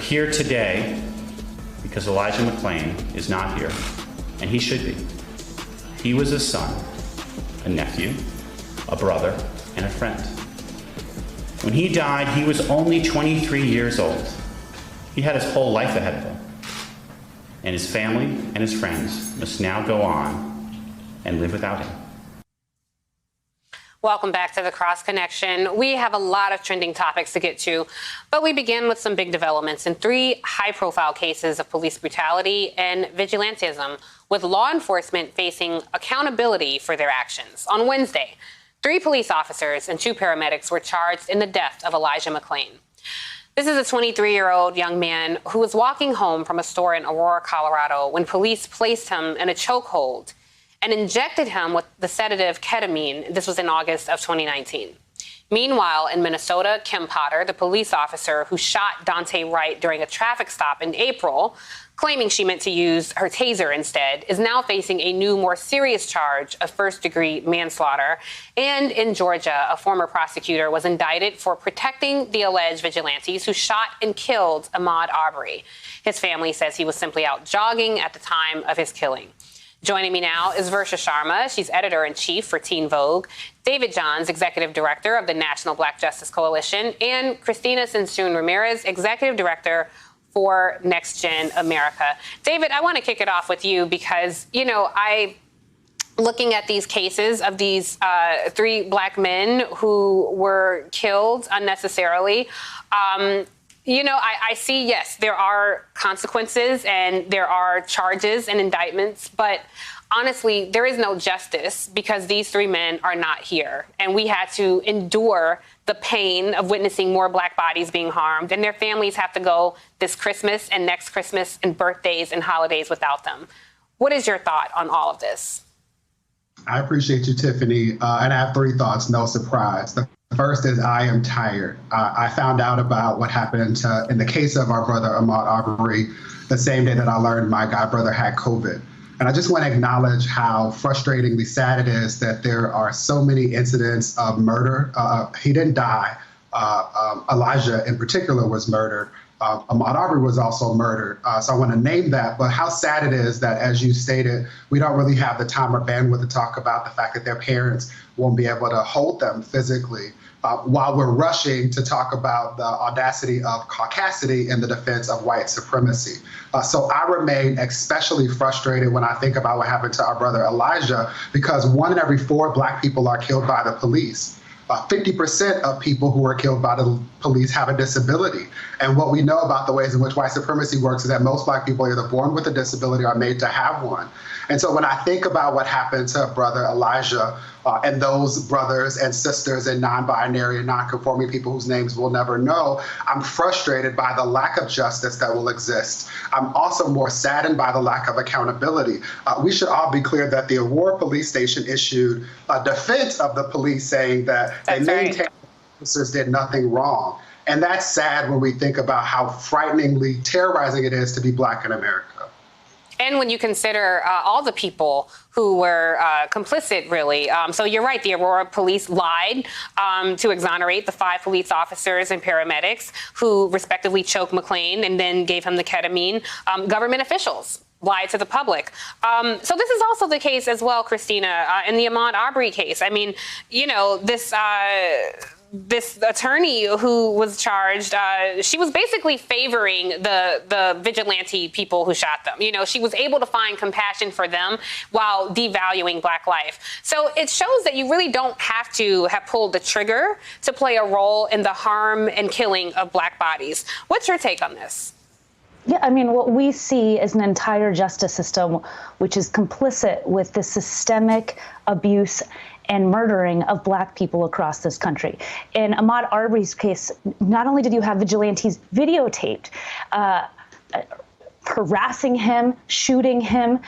here today because Elijah McClain is not here, and he should be. He was a son, a nephew, a brother, and a friend. When he died, he was only 23 years old. He had his whole life ahead of him. And his family and his friends must now go on and live without him. Welcome back to The Cross Connection. We have a lot of trending topics to get to, but we begin with some big developments in 3 high-profile cases of police brutality and vigilantism, with law enforcement facing accountability for their actions. On Wednesday, 3 police officers and 2 paramedics were charged in the death of Elijah McClain. This is a 23-year-old young man who was walking home from a store in Aurora, Colorado, when police placed him in a chokehold and injected him with the sedative ketamine. This was in August of 2019. Meanwhile, in Minnesota, Kim Potter, the police officer who shot Dante Wright during a traffic stop in April, claiming she meant to use her taser instead, is now facing a new, more serious charge of first-degree manslaughter. And in Georgia, a former prosecutor was indicted for protecting the alleged vigilantes who shot and killed Ahmaud Arbery. His family says he was simply out jogging at the time of his killing. Joining me now is Versha Sharma. She's editor-in-chief for Teen Vogue. David Johns, executive director of the National Black Justice Coalition. And Christina Sensun Ramirez, executive director for Next Gen America. David, I want to kick it off with you because, looking at these cases of these 3 black men who were killed unnecessarily, I see, yes, there are consequences and there are charges and indictments, but honestly, there is no justice because these 3 men are not here. And we had to endure the pain of witnessing more black bodies being harmed, and their families have to go this Christmas and next Christmas and birthdays and holidays without them. What is your thought on all of this? I appreciate you, Tiffany. And I have 3 thoughts, no surprise. The first is I am tired. I found out about what happened in the case of our brother Ahmaud Arbery the same day that I learned my god brother had COVID. And I just want to acknowledge how frustratingly sad it is that there are so many incidents of murder. He didn't die. Elijah in particular was murdered. Ahmaud Arbery was also murdered. So I want to name that. But how sad it is that, as you stated, we don't really have the time or bandwidth to talk about the fact that their parents won't be able to hold them physically while we're rushing to talk about the audacity of caucasity in the defense of white supremacy. So I remain especially frustrated when I think about what happened to our brother Elijah, because 1 in every 4 black people are killed by the police. 50% of people who are killed by the police have a disability. And what we know about the ways in which white supremacy works is that most black people are either born with a disability or made to have one. And so when I think about what happened to brother Elijah and those brothers and sisters and non-binary and non-conforming people whose names we'll never know, I'm frustrated by the lack of justice that will exist. I'm also more saddened by the lack of accountability. We should all be clear that the Aurora police station issued a defense of the police saying that they maintained officers did nothing wrong. And that's sad when we think about how frighteningly terrorizing it is to be black in America. And when you consider all the people who were complicit, really. So you're right, the Aurora police lied to exonerate the 5 police officers and paramedics who respectively choked McClain and then gave him the ketamine. Government officials lied to the public. So this is also the case as well, Christina, in the Ahmaud Arbery case. I mean, this attorney who was charged, she was basically favoring the vigilante people who shot them. She was able to find compassion for them while devaluing black life. So it shows that you really don't have to have pulled the trigger to play a role in the harm and killing of black bodies. What's your take on this? Yeah, I mean, what we see is an entire justice system which is complicit with the systemic abuse and murdering of black people across this country. In Ahmaud Arbery's case, not only did you have vigilantes videotaped, harassing him, shooting him,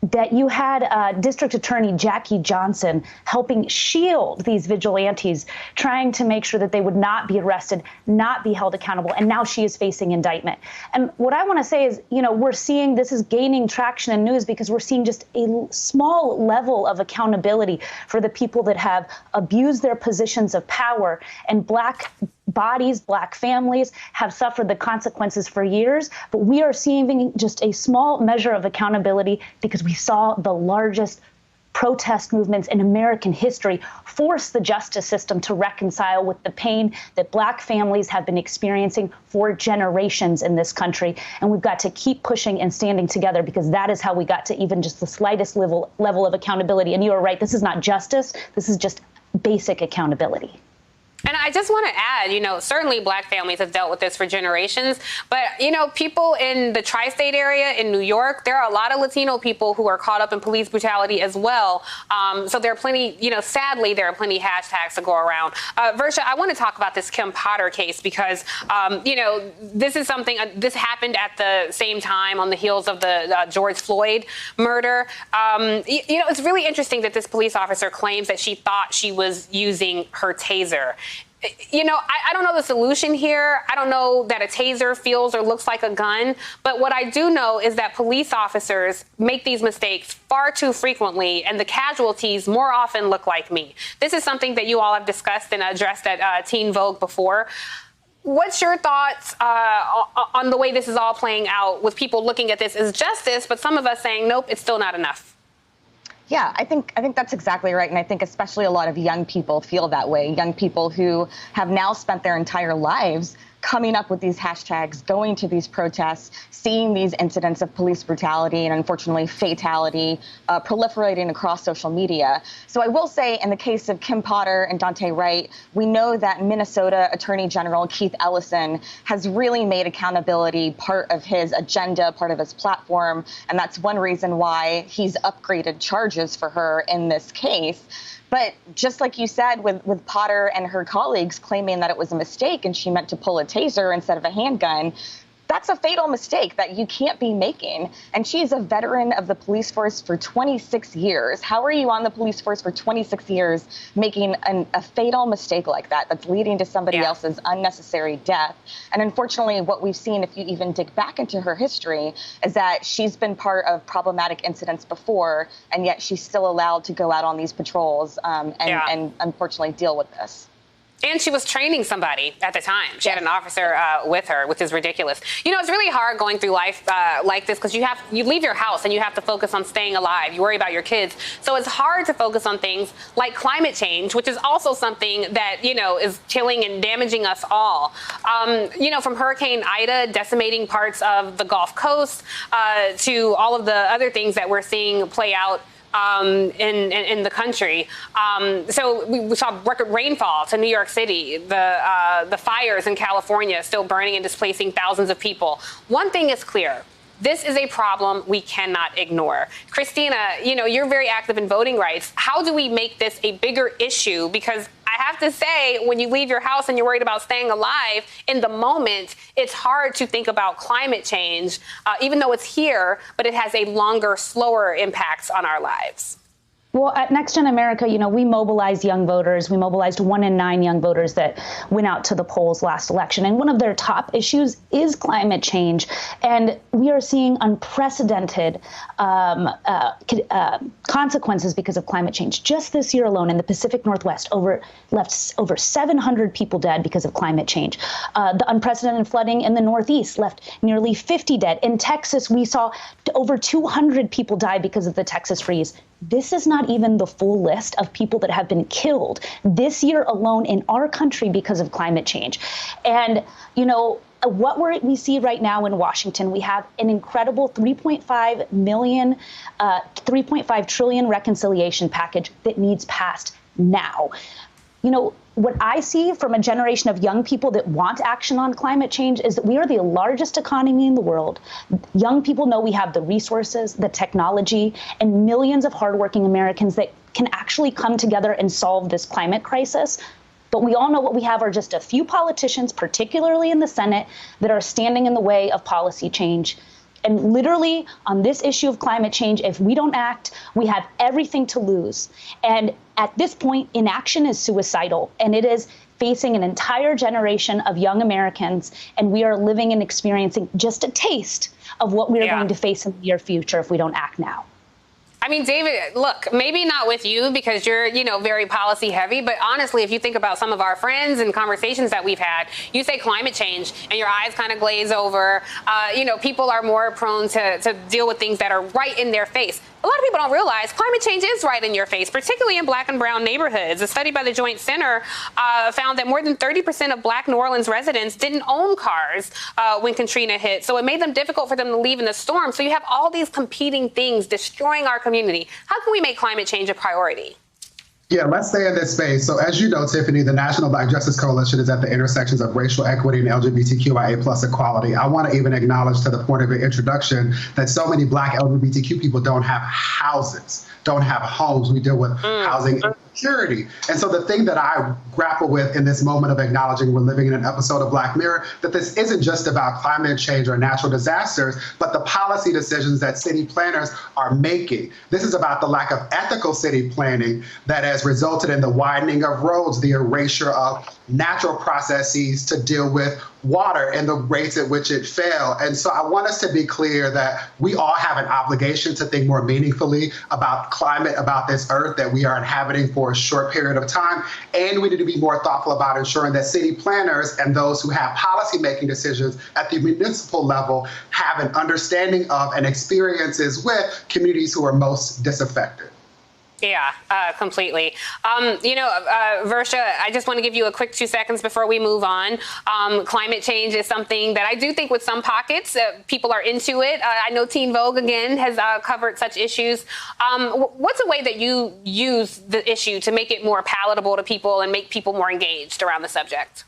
that you had District Attorney Jackie Johnson helping shield these vigilantes, trying to make sure that they would not be arrested, not be held accountable, and now she is facing indictment. And what I want to say is, we're seeing this is gaining traction in news because we're seeing just a small level of accountability for the people that have abused their positions of power, and Black bodies, Black families have suffered the consequences for years, but we are seeing just a small measure of accountability because we saw the largest protest movements in American history force the justice system to reconcile with the pain that Black families have been experiencing for generations in this country. And we've got to keep pushing and standing together because that is how we got to even just the slightest level of accountability. And you are right, this is not justice, this is just basic accountability. And I just want to add, certainly Black families have dealt with this for generations, but, people in the tri-state area in New York, there are a lot of Latino people who are caught up in police brutality as well. So there are plenty, sadly, there are plenty of hashtags to go around. Versha, I want to talk about this Kim Potter case because, this is something, this happened at the same time on the heels of the George Floyd murder. It's really interesting that this police officer claims that she thought she was using her taser. I don't know the solution here. I don't know that a taser feels or looks like a gun. But what I do know is that police officers make these mistakes far too frequently, and the casualties more often look like me. This is something that you all have discussed and addressed at Teen Vogue before. What's your thoughts on the way this is all playing out with people looking at this as justice, but some of us saying, nope, it's still not enough? Yeah, I think that's exactly right. And I think especially a lot of young people feel that way. Young people who have now spent their entire lives coming up with these hashtags, going to these protests, seeing these incidents of police brutality and unfortunately fatality proliferating across social media. So I will say in the case of Kim Potter and Daunte Wright, we know that Minnesota Attorney General Keith Ellison has really made accountability part of his agenda, part of his platform. And that's one reason why he's upgraded charges for her in this case. But just like you said, with Potter and her colleagues claiming that it was a mistake and she meant to pull a taser instead of a handgun, that's a fatal mistake that you can't be making. And she's a veteran of the police force for 26 years. How are you on the police force for 26 years making a fatal mistake like that that's leading to somebody else's unnecessary death? And unfortunately, what we've seen, if you even dig back into her history, is that she's been part of problematic incidents before, and yet she's still allowed to go out on these patrols and unfortunately deal with this. And she was training somebody at the time. She had an officer with her, which is ridiculous. It's really hard going through life like this because you leave your house and you have to focus on staying alive. You worry about your kids. So it's hard to focus on things like climate change, which is also something that, is killing and damaging us all. From Hurricane Ida decimating parts of the Gulf Coast to all of the other things that we're seeing play out in the country. So we saw record rainfall to New York City, the fires in California still burning and displacing thousands of people. One thing is clear. This is a problem we cannot ignore. Christina, you're very active in voting rights. How do we make this a bigger issue? Because I have to say, when you leave your house and you're worried about staying alive, in the moment, it's hard to think about climate change, even though it's here, but it has a longer, slower impacts on our lives. Well, at Next Gen America, we mobilized young voters. We mobilized 1 in 9 young voters that went out to the polls last election. And one of their top issues is climate change. And we are seeing unprecedented consequences because of climate change. Just this year alone in the Pacific Northwest, left over 700 people dead because of climate change. The unprecedented flooding in the Northeast left nearly 50 dead. In Texas, we saw over 200 people die because of the Texas freeze. This is not even the full list of people that have been killed this year alone in our country because of climate change. And, what we see right now in Washington, we have an incredible 3.5 trillion reconciliation package that needs passed now. What I see from a generation of young people that want action on climate change is that we are the largest economy in the world. Young people know we have the resources, the technology, and millions of hardworking Americans that can actually come together and solve this climate crisis. But we all know what we have are just a few politicians, particularly in the Senate, that are standing in the way of policy change. And literally on this issue of climate change, if we don't act, we have everything to lose. And at this point, inaction is suicidal, and it is facing an entire generation of young Americans. And we are living and experiencing just a taste of what we are going to face in the near future if we don't act now. I mean, David, look, maybe not with you because you're, very policy heavy. But honestly, if you think about some of our friends and conversations that we've had, you say climate change and your eyes kind of glaze over. People are more prone to deal with things that are right in their face. A lot of people don't realize climate change is right in your face, particularly in black and brown neighborhoods. A study by the Joint Center found that more than 30% of black New Orleans residents didn't own cars when Katrina hit. So it made them difficult for them to leave in the storm. So you have all these competing things destroying our community. How can we make climate change a priority? Yeah, let's stay in this space. So as you know, Tiffany, the National Black Justice Coalition is at the intersections of racial equity and LGBTQIA plus equality. I want to even acknowledge, to the point of your introduction, that so many black LGBTQ people don't have houses, don't have homes. We deal with housing insecurity. And so the thing that I grapple with in this moment of acknowledging we're living in an episode of Black Mirror, that this isn't just about climate change or natural disasters, but the policy decisions that city planners are making. This is about the lack of ethical city planning that has resulted in the widening of roads, the erasure of natural processes to deal with water and the rates at which it fell. And so I want us to be clear that we all have an obligation to think more meaningfully about climate, about this earth that we are inhabiting for a short period of time. And we need to be more thoughtful about ensuring that city planners and those who have policy-making decisions at the municipal level have an understanding of and experiences with communities who are most disaffected. Yeah, completely. Versha, I just want to give you a quick 2 seconds before we move on. Climate change is something that I do think with some pockets, people are into it. I know Teen Vogue, again, has covered such issues. What's a way that you use the issue to make it more palatable to people and make people more engaged around the subject?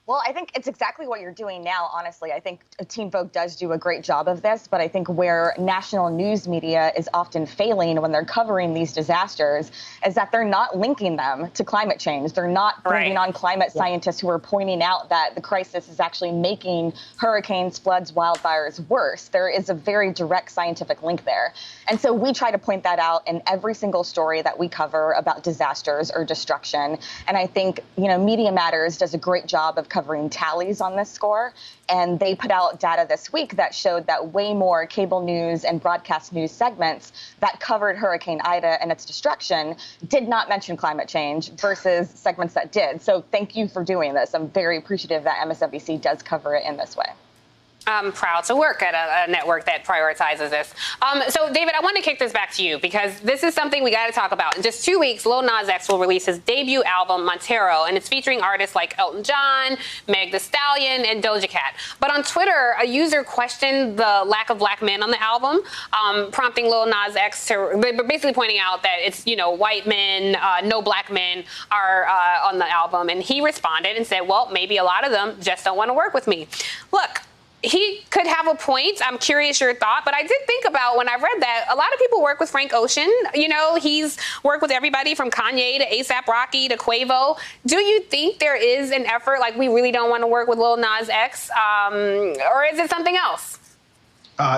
Well, I think it's exactly what you're doing now, honestly. I think Teen Vogue does do a great job of this, but I think where national news media is often failing when they're covering these disasters is that they're not linking them to climate change. They're not bringing on climate scientists who are pointing out that the crisis is actually making hurricanes, floods, wildfires worse. There is a very direct scientific link there. And so we try to point that out in every single story that we cover about disasters or destruction. And I think, Media Matters does a great job of covering tallies on this score. And they put out data this week that showed that way more cable news and broadcast news segments that covered Hurricane Ida and its destruction did not mention climate change versus segments that did. So thank you for doing this. I'm very appreciative that MSNBC does cover it in this way. I'm proud to work at a network that prioritizes this. So, David, I want to kick this back to you because this is something we got to talk about. In just 2 weeks, Lil Nas X will release his debut album, Montero, and it's featuring artists like Elton John, Meg Thee Stallion, and Doja Cat. But on Twitter, a user questioned the lack of black men on the album, prompting Lil Nas X to basically pointing out that it's, white men, no black men are on the album. And he responded and said, well, maybe a lot of them just don't want to work with me. Look, he could have a point. I'm curious your thought, but I did think about when I read that a lot of people work with Frank Ocean. He's worked with everybody from Kanye to A$AP Rocky to Quavo. Do you think there is an effort like we really don't want to work with Lil Nas X, or is it something else?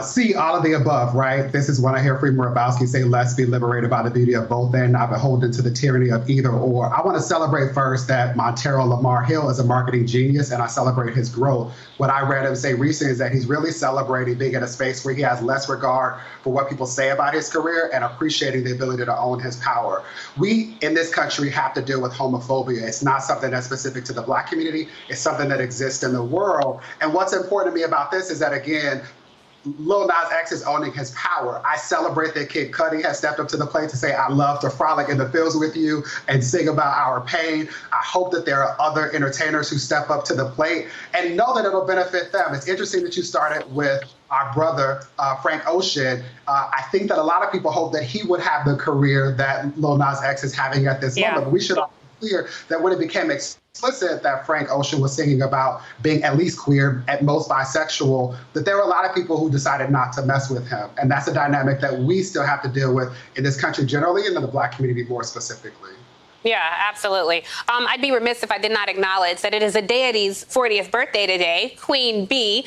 See, all of the above, right? This is when I hear Freeman Rabowski say, let's be liberated by the beauty of both and not beholden to the tyranny of either or. I want to celebrate first that Montero Lamar Hill is a marketing genius, and I celebrate his growth. What I read him say recently is that he's really celebrating being in a space where he has less regard for what people say about his career and appreciating the ability to own his power. We in this country have to deal with homophobia. It's not something that's specific to the Black community. It's something that exists in the world. And what's important to me about this is that, again, Lil Nas X is owning his power. I celebrate that Kid Cudi has stepped up to the plate to say, I love to frolic in the fields with you and sing about our pain. I hope that there are other entertainers who step up to the plate and know that it'll benefit them. It's interesting that you started with our brother, Frank Ocean. I think that a lot of people hope that he would have the career that Lil Nas X is having at this moment. But we should all be clear that when it became explicit that Frank Ocean was singing about being at least queer, at most bisexual, that there were a lot of people who decided not to mess with him. And that's a dynamic that we still have to deal with in this country generally and in the Black community more specifically. Yeah, absolutely. I'd be remiss if I did not acknowledge that it is a deity's 40th birthday today. Queen Bee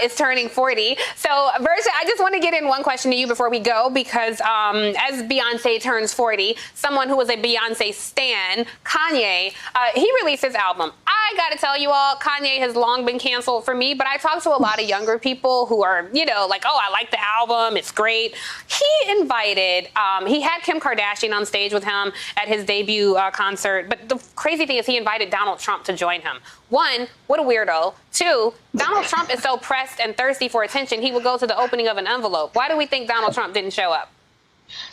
is turning 40. So, Versha, I just want to get in one question to you before we go, because as Beyonce turns 40, someone who was a Beyonce stan, Kanye, he released his album. I got to tell you all, Kanye has long been canceled for me, but I talked to a lot of younger people who are, like, oh, I like the album. It's great. He invited, he had Kim Kardashian on stage with him at his debut concert. But the crazy thing is he invited Donald Trump to join him. One, what a weirdo. Two, Donald Trump is so pressed and thirsty for attention, he would go to the opening of an envelope. Why do we think Donald Trump didn't show up?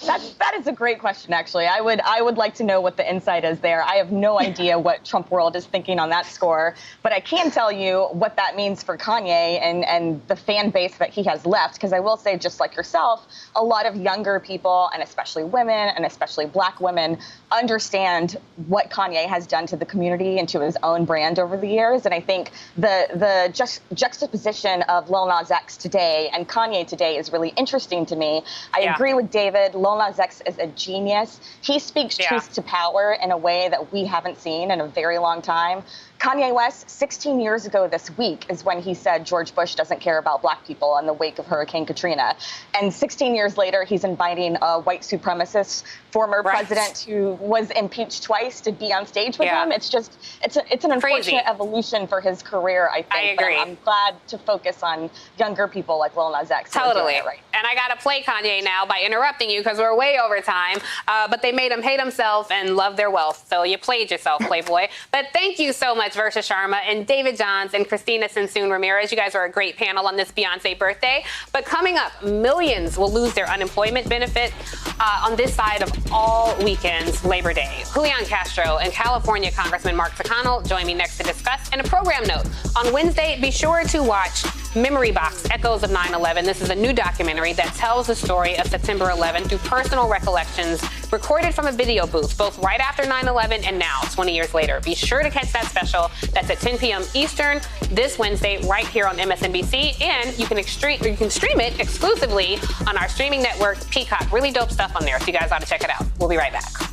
That is a great question, actually. I would like to know what the insight is there. I have no idea what Trump world is thinking on that score, but I can tell you what that means for Kanye and the fan base that he has left, because I will say, just like yourself, a lot of younger people, and especially women, and especially Black women, understand what Kanye has done to the community and to his own brand over the years. And I think the juxtaposition of Lil Nas X today and Kanye today is really interesting to me. I agree with David. Lil Nas X is a genius. He speaks truth to power in a way that we haven't seen in a very long time. Kanye West, 16 years ago this week, is when he said George Bush doesn't care about Black people in the wake of Hurricane Katrina. And 16 years later, he's inviting a white supremacist former president who was impeached twice to be on stage with him. It's just, it's an unfortunate evolution for his career, I think. I agree. But I'm glad to focus on younger people like Lil Nas X. Totally. And I got to play Kanye now by interrupting you because we're way over time. But they made him hate himself and love their wealth. So you played yourself, Playboy. But thank you so much, Versha Sharma and David Johns and Christina Sensoon Ramirez. You guys were a great panel on this Beyonce birthday. But coming up, millions will lose their unemployment benefit on this side of all weekends, Labor Day. Julian Castro and California Congressman Mark Takano join me next to discuss. And a program note, on Wednesday, be sure to watch Memory Box, Echoes of 9/11. This is a new documentary that tells the story of September 11 through personal recollections recorded from a video booth, both right after 9/11 and now, 20 years later. Be sure to catch that special. That's at 10 p.m. Eastern this Wednesday right here on MSNBC. And you can stream it exclusively on our streaming network, Peacock. Really dope stuff on there, so you guys ought to check it out. We'll be right back.